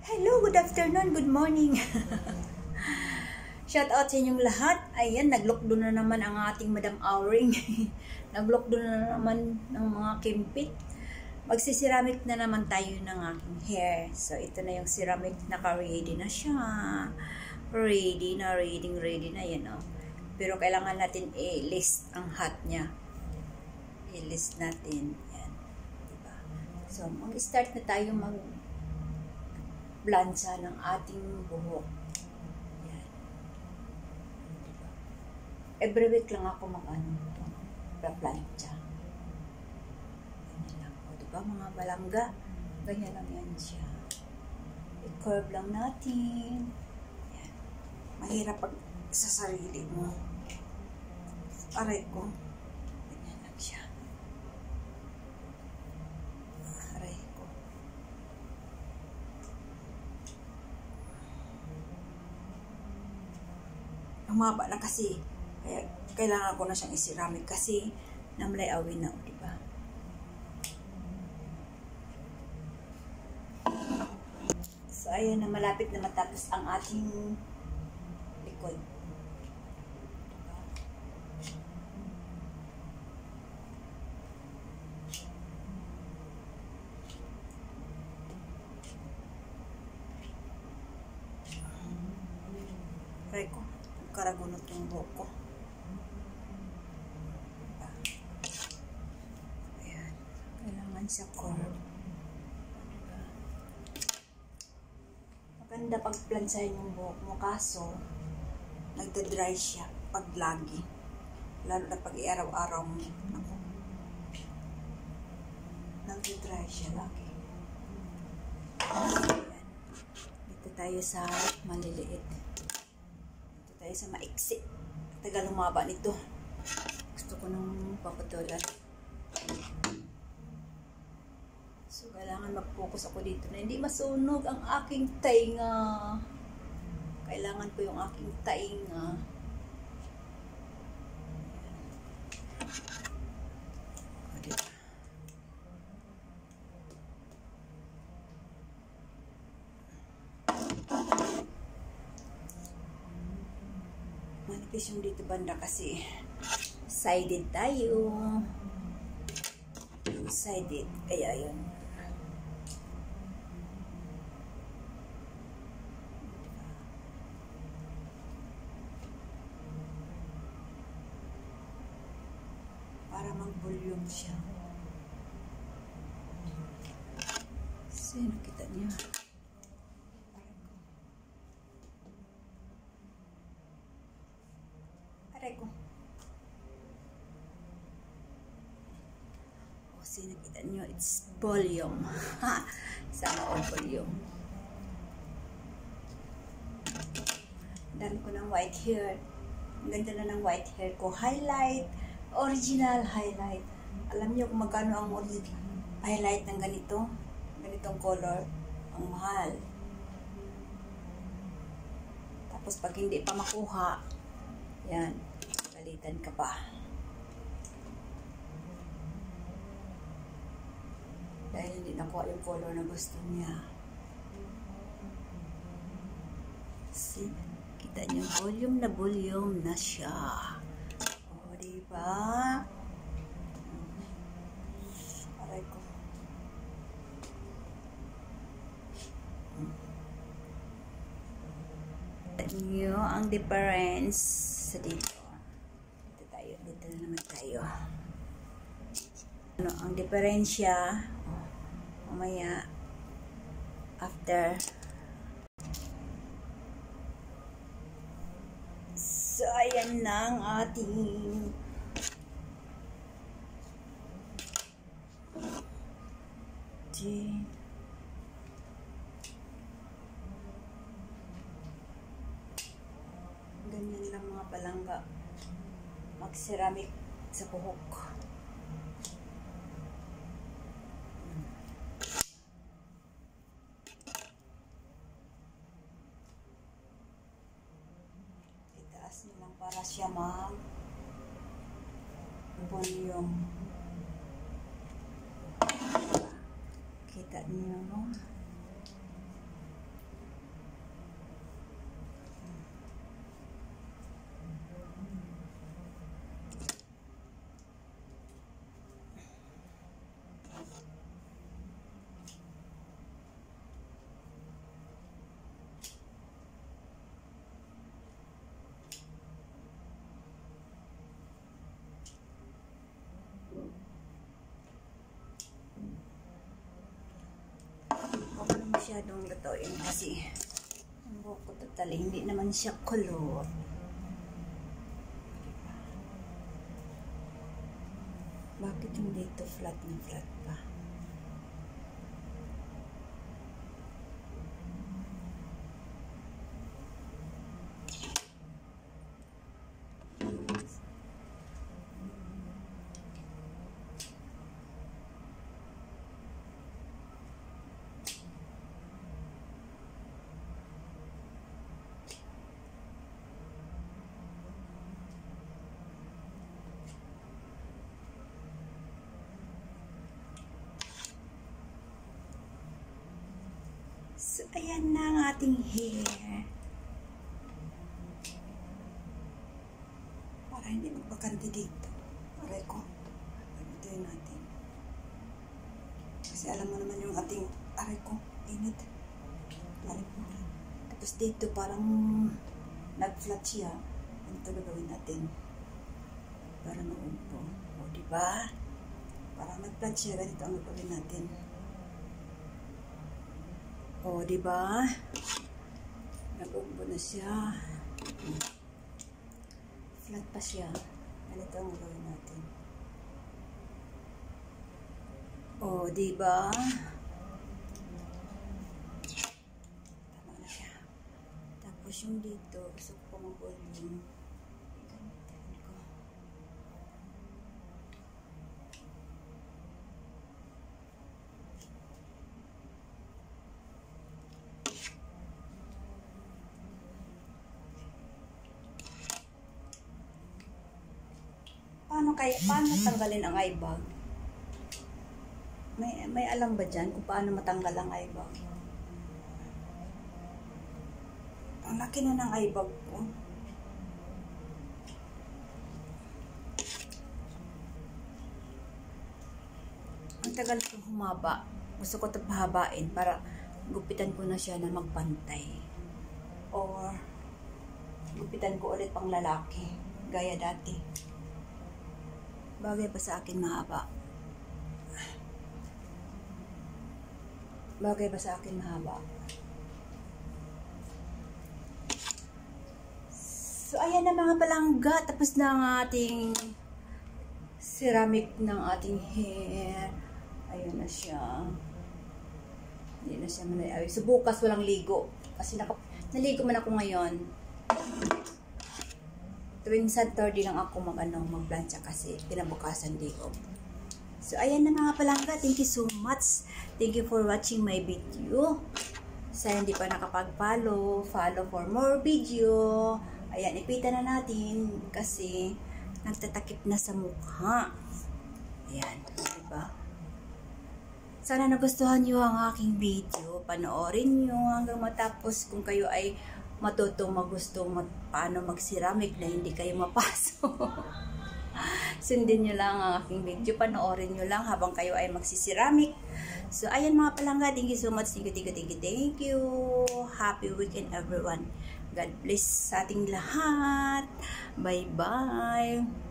Hello, good afternoon, good morning. Shout out sa inyong lahat. Ayan, nag-lockdown na naman ang ating Madam Auring. Nag-lockdown na naman ng mga kimpit. Magsisiramik na naman tayo ng aking hair. So, ito na yung ceramic. Naka-ready na siya. Ready na yan, oh. Pero kailangan natin i-list ang hat niya. I-list natin. Yan. Diba? So, mag-start na tayo plancha ng ating buhok. Yan. Diba? Every week lang ako plancha. Ganyan lang. O, diba mga balangga? Ganyan lang yan siya. I-curve lang natin. Yan. Mahirap pag sa sarili mo. Aray ko. Ganyan lang siya. Aray ko. Humaba na kasi. Kaya kailangan ko na siyang i-ceramic kasi namlay awin na, di ba? So, ayan na, malapit na matapos ang ating likod. Aray ko. Karagunot yung buhok ko. Diba? Ayan. Kailangan siya curve. Diba? Maganda pag plansahin yung buhok mo, kaso nagda-dry siya pag lagi. Lalo na pag i-araw-araw mo. Ako. Nagda-dry siya lagi. Ayan. Dito tayo sa maliliit. Tayo sa maiksi. Tagal lumaba nito. Gusto ko nang papatulan. So, kailangan mag-focus ako dito na hindi masunog ang aking tainga. Kailangan ko yung aking tainga. Manipis yung dito banda kasi sided tayo. Sided. Kaya yun. Para mag-volume siya. So, nakita niyo. Aray ko. O, so, nakita niyo, it's volume. Sama o volume. Dami ko ng white hair. Ang ganda na ng white hair ko. Highlight. Original highlight. Alam niyo kung magkano ang original highlight ng ganito? Ganitong color. Ang mahal. Tapos pag hindi pa makuha, yan. Palitan ka pa. Dahil hindi nakuha yung color na gusto niya. See? Kita niyo, volume na siya. O, diba? Aray ko. Kita niyo ang difference sa dito. Dito na naman tayo. Ano ang diferensya? Mamaya after. So, ayan na ang ating ganyan lang mga palangga. Mag-ceramic sa buhok. Itaas nyo lang para siya mag-volume. Kita niyo, no? masyadong lutuin kasi ang buhok ko totally hindi naman siya kulot. Bakit yung dito flat na flat pa? So, ayan na ang ating hair. Para hindi magbakanti dito. Aray ko. Pagituin natin. Kasi alam mo naman yung ating aray ko. Init. Aray ko. Tapos dito parang nag-flat siya. Ito gagawin natin. Para maumpo. O, diba? Parang nag-flat siya. Ganito ang gagawin natin. O, diba? Nag-umbo na siya. Flat pa siya. Ganito ang gawin natin. O, diba? Tama na siya. Tapos yung dito, gusto ko pang volume. Paano tanggalin ang eye bag? May alam ba dyan kung paano matanggal ang eye bag? Ang laki na ng eye bag ko. Ang tagal ko humaba. Gusto ko ito pahabain para gupitan ko na siya na magpantay. Or gupitan ko ulit pang lalaki. Gaya dati. Bagay ba sa akin mahaba? Bagay ba sa akin mahaba? So, ayan na mga palangga. Tapos na ang ating ceramic ng ating hair. Ayun na siya. Hindi na siya manayawin. So, bukas walang ligo. Kasi naligo man ako ngayon. Tuwing Saturday lang ako magplancha kasi pinabukasan day off. So, ayan na mga palangga. Thank you so much. Thank you for watching my video. Sa hindi pa nakapag-follow, follow for more video. Ayan, ipita na natin kasi nagtatakip na sa mukha. Ayan, diba? Sana nagustuhan nyo ang aking video. Panoorin nyo hanggang matapos kung kayo ay matutong paano mag-ceramic na hindi kayo mapasok. Sundin nyo lang ang aking video. Panoorin nyo lang habang kayo ay magsiceramic. So, ayan mga palangga. Thank you so much. Thank you. Happy weekend everyone. God bless sa ating lahat. Bye-bye.